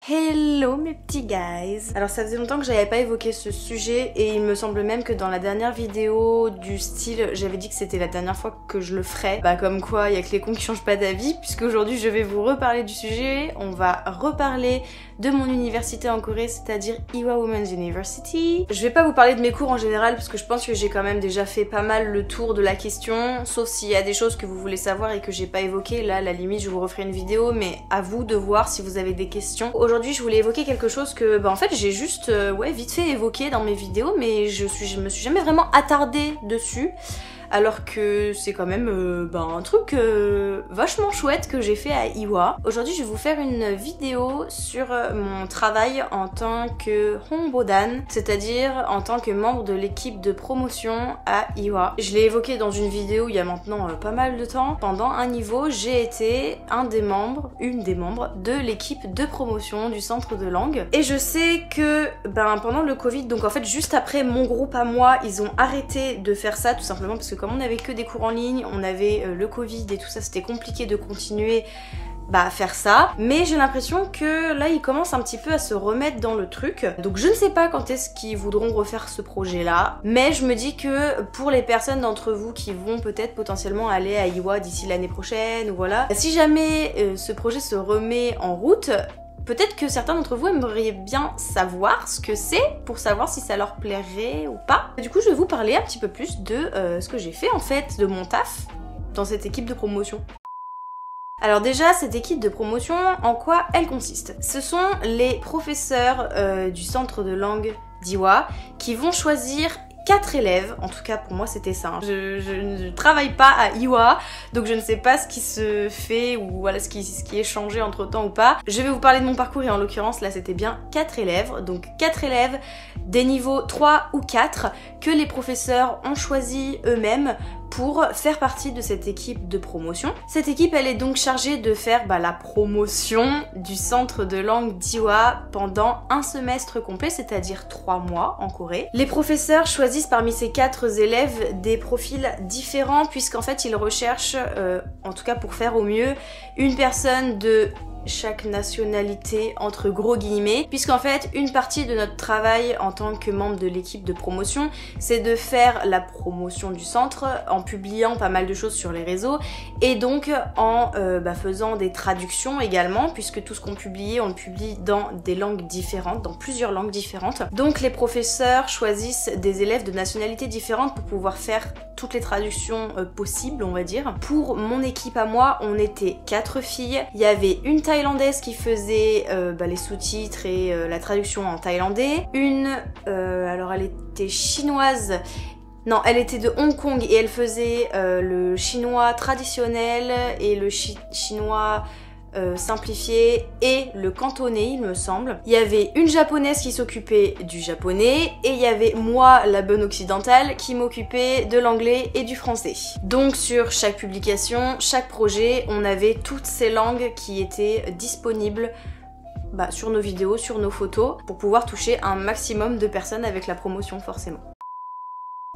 Hello mes petits guys. Alors ça faisait longtemps que j'avais pas évoqué ce sujet et il me semble même que dans la dernière vidéo du style j'avais dit que c'était la dernière fois que je le ferais. Bah comme quoi il y a que les cons qui changent pas d'avis, puisque aujourd'hui je vais vous reparler du sujet. On va reparler de mon université en Corée, c'est-à-dire Ewha Women's University. Je vais pas vous parler de mes cours en général parce que je pense que j'ai quand même déjà fait pas mal le tour de la question, sauf s'il y a des choses que vous voulez savoir et que j'ai pas évoquées. Là à la limite je vous referai une vidéo, mais à vous de voir si vous avez des questions. Aujourd'hui je voulais évoquer quelque chose que en fait j'ai juste vite fait évoqué dans mes vidéos, mais je me suis jamais vraiment attardée dessus. Alors que c'est quand même un truc vachement chouette que j'ai fait à Ewha. Aujourd'hui je vais vous faire une vidéo sur mon travail en tant que Hongbodan, c'est-à-dire en tant que membre de l'équipe de promotion à Ewha. Je l'ai évoqué dans une vidéo il y a maintenant pas mal de temps. Pendant un niveau, j'ai été une des membres de l'équipe de promotion du centre de langue. Et je sais que pendant le Covid, donc en fait juste après mon groupe à moi, ils ont arrêté de faire ça tout simplement parce que comme on n'avait que des cours en ligne, on avait le Covid et tout ça, c'était compliqué de continuer à faire ça. Mais j'ai l'impression que là, ils commencent un petit peu à se remettre dans le truc. Donc je ne sais pas quand est-ce qu'ils voudront refaire ce projet-là. Mais je me dis que pour les personnes d'entre vous qui vont peut-être potentiellement aller à Ewha d'ici l'année prochaine, ou voilà, si jamais ce projet se remet en route, peut-être que certains d'entre vous aimeriez bien savoir ce que c'est pour savoir si ça leur plairait ou pas. Du coup, je vais vous parler un petit peu plus de ce que j'ai fait en fait, de mon taf dans cette équipe de promotion. Alors déjà, cette équipe de promotion, en quoi elle consiste? Ce sont les professeurs du centre de langue d'Ewha qui vont choisir 4 élèves, en tout cas pour moi c'était ça. Je ne travaille pas à Ewha, donc je ne sais pas ce qui se fait ou voilà ce qui est changé entre temps ou pas. Je vais vous parler de mon parcours et en l'occurrence là c'était bien 4 élèves, donc 4 élèves des niveaux 3 ou 4 que les professeurs ont choisi eux-mêmes pour faire partie de cette équipe de promotion. Cette équipe elle est donc chargée de faire la promotion du centre de langue d'Ewha pendant un semestre complet, c'est-à-dire 3 mois en Corée. Les professeurs choisissent parmi ces 4 élèves des profils différents puisqu'en fait ils recherchent, en tout cas pour faire au mieux, une personne de chaque nationalité entre gros guillemets, puisqu'en fait une partie de notre travail en tant que membre de l'équipe de promotion c'est de faire la promotion du centre en publiant pas mal de choses sur les réseaux et donc en faisant des traductions également, puisque tout ce qu'on publie on le publie dans des langues différentes, dans plusieurs langues différentes. Donc les professeurs choisissent des élèves de nationalités différentes pour pouvoir faire toutes les traductions possibles, on va dire. Pour mon équipe à moi, on était 4 filles. Il y avait une thaïlandaise qui faisait les sous-titres et la traduction en thaïlandais. Alors elle était chinoise. Non, elle était de Hong Kong et elle faisait le chinois traditionnel et le chinois simplifié et le cantonais il me semble. Il y avait une japonaise qui s'occupait du japonais et il y avait moi, la bonne occidentale, qui m'occupait de l'anglais et du français. Donc sur chaque publication, chaque projet, on avait toutes ces langues qui étaient disponibles sur nos vidéos, sur nos photos, pour pouvoir toucher un maximum de personnes avec la promotion forcément.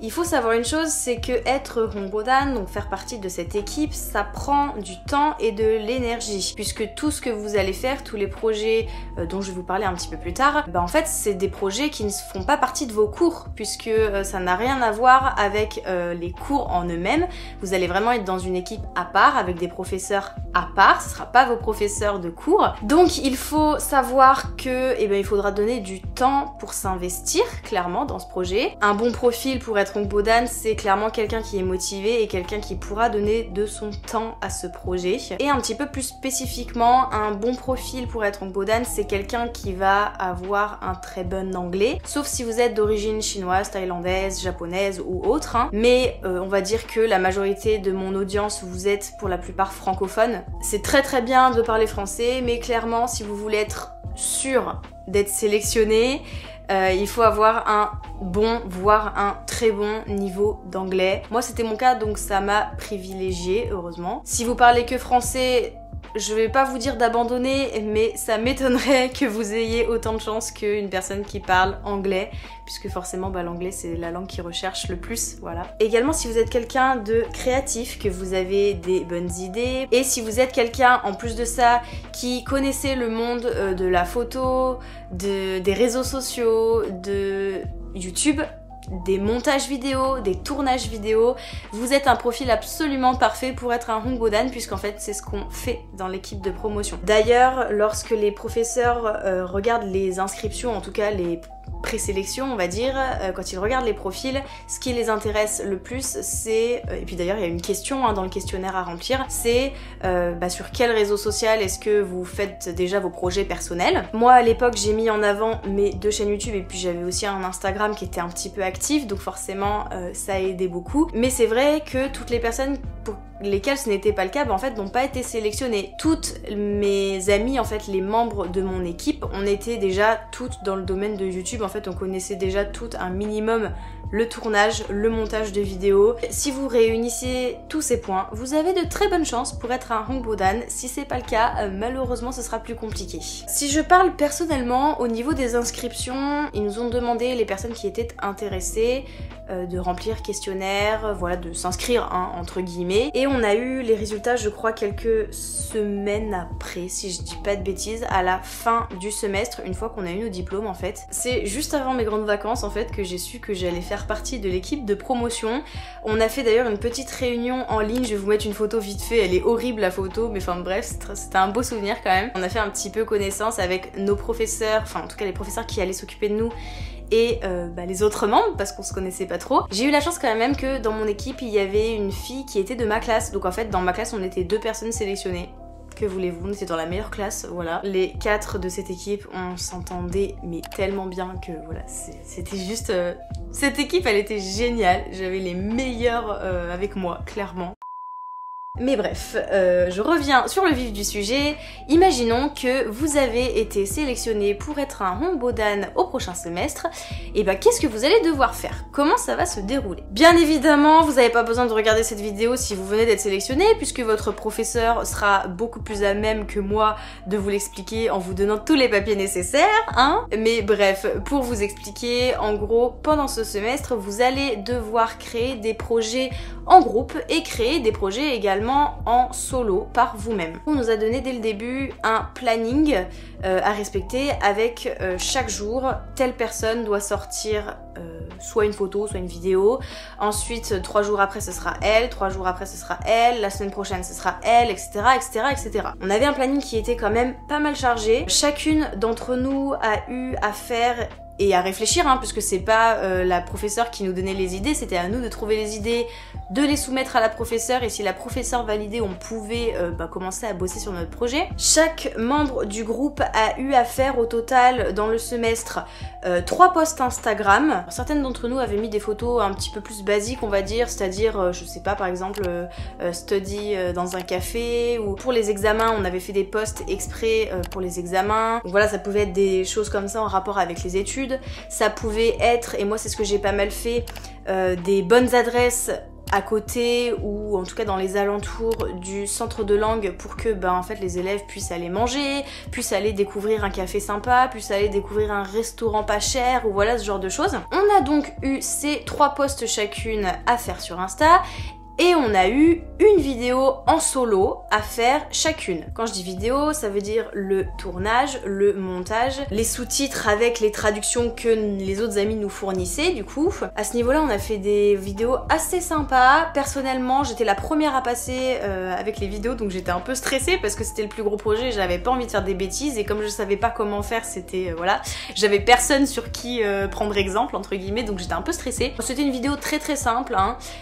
Il faut savoir une chose, c'est que être Hongbodan, donc faire partie de cette équipe, ça prend du temps et de l'énergie, puisque tout ce que vous allez faire, tous les projets dont je vais vous parler un petit peu plus tard, en fait c'est des projets qui ne font pas partie de vos cours, puisque ça n'a rien à voir avec les cours en eux-mêmes. Vous allez vraiment être dans une équipe à part, avec des professeurs à part, ce ne sera pas vos professeurs de cours. Donc il faut savoir que il faudra donner du temps pour s'investir clairement dans ce projet. Un bon profil pour être Hongbodan, c'est clairement quelqu'un qui est motivé et quelqu'un qui pourra donner de son temps à ce projet. Et un petit peu plus spécifiquement, un bon profil pour être Hongbodan, c'est quelqu'un qui va avoir un très bon anglais, sauf si vous êtes d'origine chinoise, thaïlandaise, japonaise ou autre. Mais on va dire que la majorité de mon audience, vous êtes pour la plupart francophones. C'est très très bien de parler français, mais clairement, si vous voulez être sûr d'être sélectionné, il faut avoir un bon, voire un très bon niveau d'anglais. Moi c'était mon cas, donc ça m'a privilégié, heureusement. Si vous parlez que français, je vais pas vous dire d'abandonner, mais ça m'étonnerait que vous ayez autant de chance qu'une personne qui parle anglais, puisque forcément l'anglais c'est la langue qui recherche le plus, voilà. Également si vous êtes quelqu'un de créatif, que vous avez des bonnes idées, et si vous êtes quelqu'un en plus de ça qui connaissez le monde de la photo, des réseaux sociaux, de YouTube, des montages vidéo, des tournages vidéo, vous êtes un profil absolument parfait pour être un Hongbodan, puisqu'en fait c'est ce qu'on fait dans l'équipe de promotion. D'ailleurs, lorsque les professeurs regardent les inscriptions, en tout cas les présélection on va dire, quand ils regardent les profils, ce qui les intéresse le plus c'est, et puis d'ailleurs il y a une question dans le questionnaire à remplir, c'est sur quel réseau social est-ce que vous faites déjà vos projets personnels. Moi à l'époque j'ai mis en avant mes 2 chaînes YouTube et puis j'avais aussi un Instagram qui était un petit peu actif, donc forcément ça a aidé beaucoup. Mais c'est vrai que toutes les personnes pour lesquelles ce n'était pas le cas, en fait n'ont pas été sélectionnées. Toutes mes amies, en fait les membres de mon équipe, on était déjà toutes dans le domaine de YouTube, en fait on connaissait déjà toutes un minimum le tournage, le montage de vidéos. Si vous réunissez tous ces points, vous avez de très bonnes chances pour être un Hongbodan. Si c'est pas le cas, malheureusement ce sera plus compliqué. Si je parle personnellement, au niveau des inscriptions, ils nous ont demandé, les personnes qui étaient intéressées, de remplir questionnaire, voilà, de s'inscrire entre guillemets. Et on a eu les résultats, je crois, quelques semaines après, si je dis pas de bêtises, à la fin du semestre, une fois qu'on a eu nos diplômes en fait. C'est juste avant mes grandes vacances en fait que j'ai su que j'allais faire partie de l'équipe de promotion. On a fait d'ailleurs une petite réunion en ligne, je vais vous mettre une photo vite fait, elle est horrible la photo, mais enfin bref, c'était un beau souvenir quand même. On a fait un petit peu connaissance avec nos professeurs, enfin en tout cas les professeurs qui allaient s'occuper de nous, et les autres membres, parce qu'on se connaissait pas trop. J'ai eu la chance quand même que dans mon équipe il y avait une fille qui était de ma classe, donc en fait dans ma classe on était 2 personnes sélectionnées. Que voulez-vous, on était dans la meilleure classe, voilà. Les 4 de cette équipe, on s'entendait mais tellement bien que voilà, c'était juste... Cette équipe elle était géniale, j'avais les meilleurs avec moi, clairement. Mais bref, je reviens sur le vif du sujet. Imaginons que vous avez été sélectionné pour être un Hongbodan au prochain semestre. Et qu'est-ce que vous allez devoir faire? Comment ça va se dérouler? Bien évidemment, vous n'avez pas besoin de regarder cette vidéo si vous venez d'être sélectionné, puisque votre professeur sera beaucoup plus à même que moi de vous l'expliquer en vous donnant tous les papiers nécessaires, hein. Mais bref, pour vous expliquer, en gros, pendant ce semestre, vous allez devoir créer des projets en groupe et créer des projets également en solo par vous-même. On nous a donné dès le début un planning à respecter avec chaque jour, telle personne doit sortir soit une photo, soit une vidéo. Ensuite, 3 jours après ce sera elle, 3 jours après ce sera elle, la semaine prochaine ce sera elle, etc. etc. etc. On avait un planning qui était quand même pas mal chargé. Chacune d'entre nous a eu à faire et à réfléchir, puisque c'est pas la professeure qui nous donnait les idées, c'était à nous de trouver les idées, de les soumettre à la professeure, et si la professeure validait, on pouvait commencer à bosser sur notre projet. Chaque membre du groupe a eu à faire au total dans le semestre 3 posts Instagram. Certaines d'entre nous avaient mis des photos un petit peu plus basiques, on va dire, c'est-à-dire, je sais pas, par exemple, study dans un café, ou pour les examens, on avait fait des posts exprès pour les examens. Donc voilà, ça pouvait être des choses comme ça en rapport avec les études. Ça pouvait être, et moi c'est ce que j'ai pas mal fait, des bonnes adresses à côté ou en tout cas dans les alentours du centre de langue pour que en fait les élèves puissent aller manger, puissent aller découvrir un café sympa, puissent aller découvrir un restaurant pas cher, ou voilà ce genre de choses. On a donc eu ces 3 posts chacune à faire sur Insta. Et on a eu une vidéo en solo à faire chacune. Quand je dis vidéo, ça veut dire le tournage, le montage, les sous-titres avec les traductions que les autres amis nous fournissaient du coup. À ce niveau-là, on a fait des vidéos assez sympas. Personnellement, j'étais la première à passer avec les vidéos, donc j'étais un peu stressée parce que c'était le plus gros projet, j'avais pas envie de faire des bêtises, et comme je savais pas comment faire, c'était voilà, j'avais personne sur qui prendre exemple entre guillemets, donc j'étais un peu stressée. C'était une vidéo très très simple,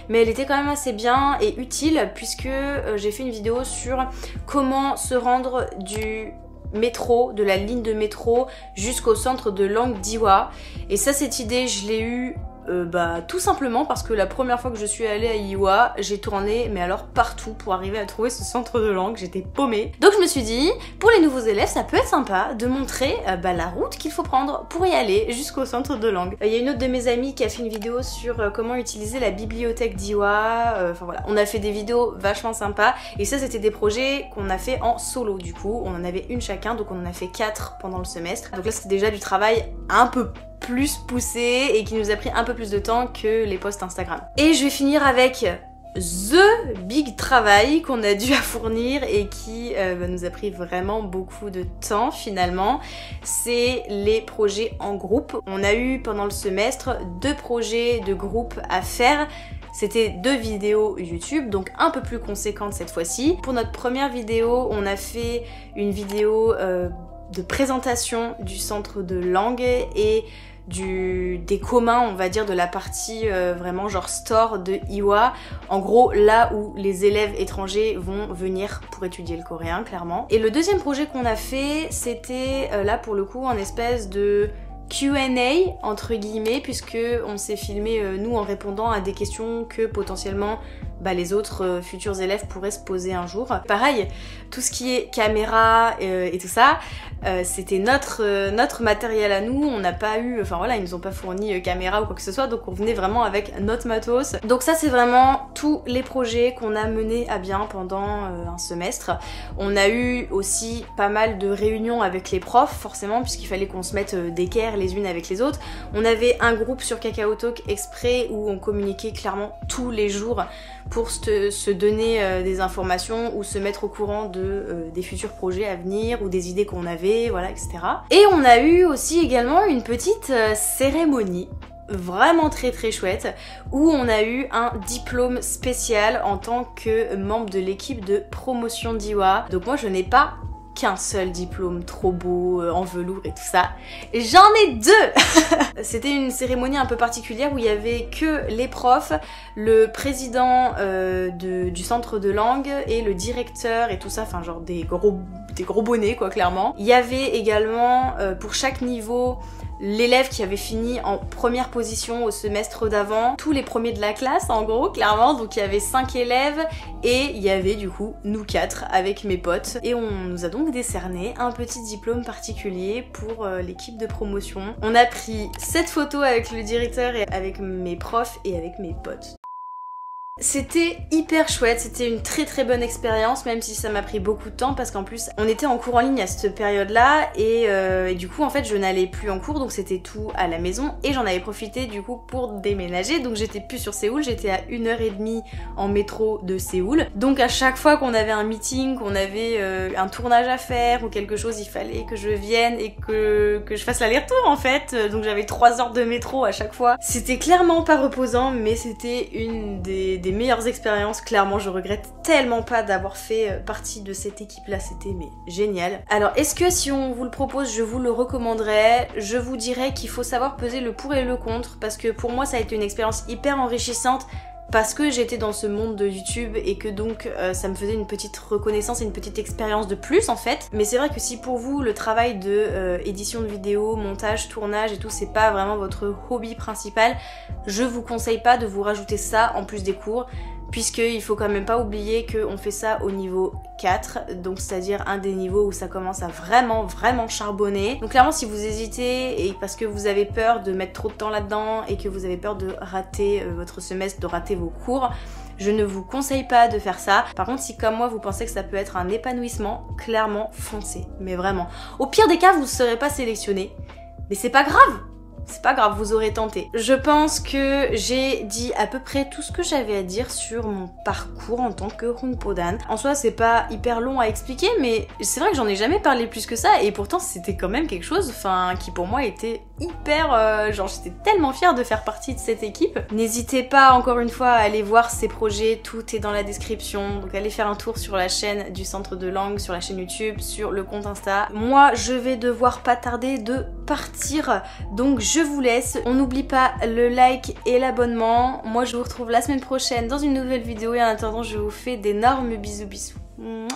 mais elle était quand même assez bien et utile, puisque j'ai fait une vidéo sur comment se rendre du métro, de la ligne de métro jusqu'au centre de langue d'Iwa. Et ça, cette idée, je l'ai eue Bah tout simplement parce que la première fois que je suis allée à Iowa, j'ai tourné mais alors partout pour arriver à trouver ce centre de langue, j'étais paumée. Donc je me suis dit, pour les nouveaux élèves, ça peut être sympa de montrer la route qu'il faut prendre pour y aller jusqu'au centre de langue. Il y a une autre de mes amies qui a fait une vidéo sur comment utiliser la bibliothèque d'Iowa, enfin voilà, on a fait des vidéos vachement sympas et ça c'était des projets qu'on a fait en solo du coup, on en avait une chacun donc on en a fait 4 pendant le semestre. Donc là c'était déjà du travail un peu plus poussé et qui nous a pris un peu plus de temps que les posts Instagram. Et je vais finir avec the big travail qu'on a dû à fournir et qui nous a pris vraiment beaucoup de temps finalement, c'est les projets en groupe. On a eu pendant le semestre 2 projets de groupe à faire. C'était 2 vidéos YouTube, donc un peu plus conséquentes cette fois-ci. Pour notre première vidéo, on a fait une vidéo de présentation du centre de langue et des communs, on va dire, de la partie vraiment genre store de Iowa. En gros, là où les élèves étrangers vont venir pour étudier le coréen, clairement. Et le deuxième projet qu'on a fait, c'était là pour le coup un espèce de Q&A entre guillemets, puisque on s'est filmé nous en répondant à des questions que potentiellement les autres futurs élèves pourraient se poser un jour. Pareil, tout ce qui est caméra et tout ça, c'était notre matériel à nous, on n'a pas eu, enfin voilà, ils nous ont pas fourni caméra ou quoi que ce soit, donc on venait vraiment avec notre matos. Donc ça c'est vraiment tous les projets qu'on a menés à bien pendant un semestre. On a eu aussi pas mal de réunions avec les profs, forcément, puisqu'il fallait qu'on se mette d'équerre les unes avec les autres. On avait un groupe sur Kakao Talk exprès où on communiquait clairement tous les jours pour se donner des informations ou se mettre au courant des futurs projets à venir ou des idées qu'on avait, voilà, etc. Et on a eu aussi également une petite cérémonie vraiment très très chouette où on a eu un diplôme spécial en tant que membre de l'équipe de promotion d'Iowa. Donc moi je n'ai pas qu'un seul diplôme trop beau en velours et tout ça, j'en ai 2. C'était une cérémonie un peu particulière où il y avait que les profs, le président du centre de langue et le directeur et tout ça, enfin genre des gros bonnets quoi, clairement. Il y avait également pour chaque niveau l'élève qui avait fini en première position au semestre d'avant, tous les premiers de la classe en gros, clairement. Donc il y avait 5 élèves et il y avait du coup nous 4 avec mes potes et on nous a donc décerné un petit diplôme particulier pour l'équipe de promotion. On a pris cette photo avec le directeur et avec mes profs et avec mes potes. C'était hyper chouette, c'était une très très bonne expérience, même si ça m'a pris beaucoup de temps parce qu'en plus on était en cours en ligne à cette période-là et du coup en fait je n'allais plus en cours, donc c'était tout à la maison et j'en avais profité du coup pour déménager, donc j'étais plus sur Séoul, j'étais à 1h30 en métro de Séoul, donc à chaque fois qu'on avait un meeting, qu'on avait un tournage à faire ou quelque chose, il fallait que je vienne et que je fasse l'aller-retour en fait, donc j'avais 3 heures de métro à chaque fois. C'était clairement pas reposant, mais c'était une des meilleures expériences. Clairement je regrette tellement pas d'avoir fait partie de cette équipe là, c'était mais génial. Alors est-ce que si on vous le propose je vous le recommanderais? Je vous dirais qu'il faut savoir peser le pour et le contre, parce que pour moi ça a été une expérience hyper enrichissante parce que j'étais dans ce monde de YouTube et que donc ça me faisait une petite reconnaissance et une petite expérience de plus en fait. Mais c'est vrai que si pour vous le travail de édition de vidéos, montage, tournage et tout c'est pas vraiment votre hobby principal, je vous conseille pas de vous rajouter ça en plus des cours, puisqu'il faut quand même pas oublier qu'on fait ça au niveau 4, donc c'est-à-dire un des niveaux où ça commence à vraiment charbonner. Donc clairement si vous hésitez et parce que vous avez peur de mettre trop de temps là-dedans et que vous avez peur de rater votre semestre, de rater vos cours, je ne vous conseille pas de faire ça. Par contre si comme moi vous pensez que ça peut être un épanouissement, clairement foncez, mais vraiment. Au pire des cas vous ne serez pas sélectionné, mais c'est pas grave. C'est pas grave, vous aurez tenté. Je pense que j'ai dit à peu près tout ce que j'avais à dire sur mon parcours en tant que Hongpodan. En soi, c'est pas hyper long à expliquer, mais c'est vrai que j'en ai jamais parlé plus que ça, et pourtant c'était quand même quelque chose, enfin, qui pour moi était hyper... genre, j'étais tellement fière de faire partie de cette équipe. N'hésitez pas, encore une fois, à aller voir ces projets, tout est dans la description, donc allez faire un tour sur la chaîne du centre de langue, sur la chaîne YouTube, sur le compte Insta. Moi, je vais devoir pas tarder de partir, donc je vous laisse. On n'oublie pas le like et l'abonnement. Moi je vous retrouve la semaine prochaine dans une nouvelle vidéo et en attendant je vous fais d'énormes bisous. Mouah.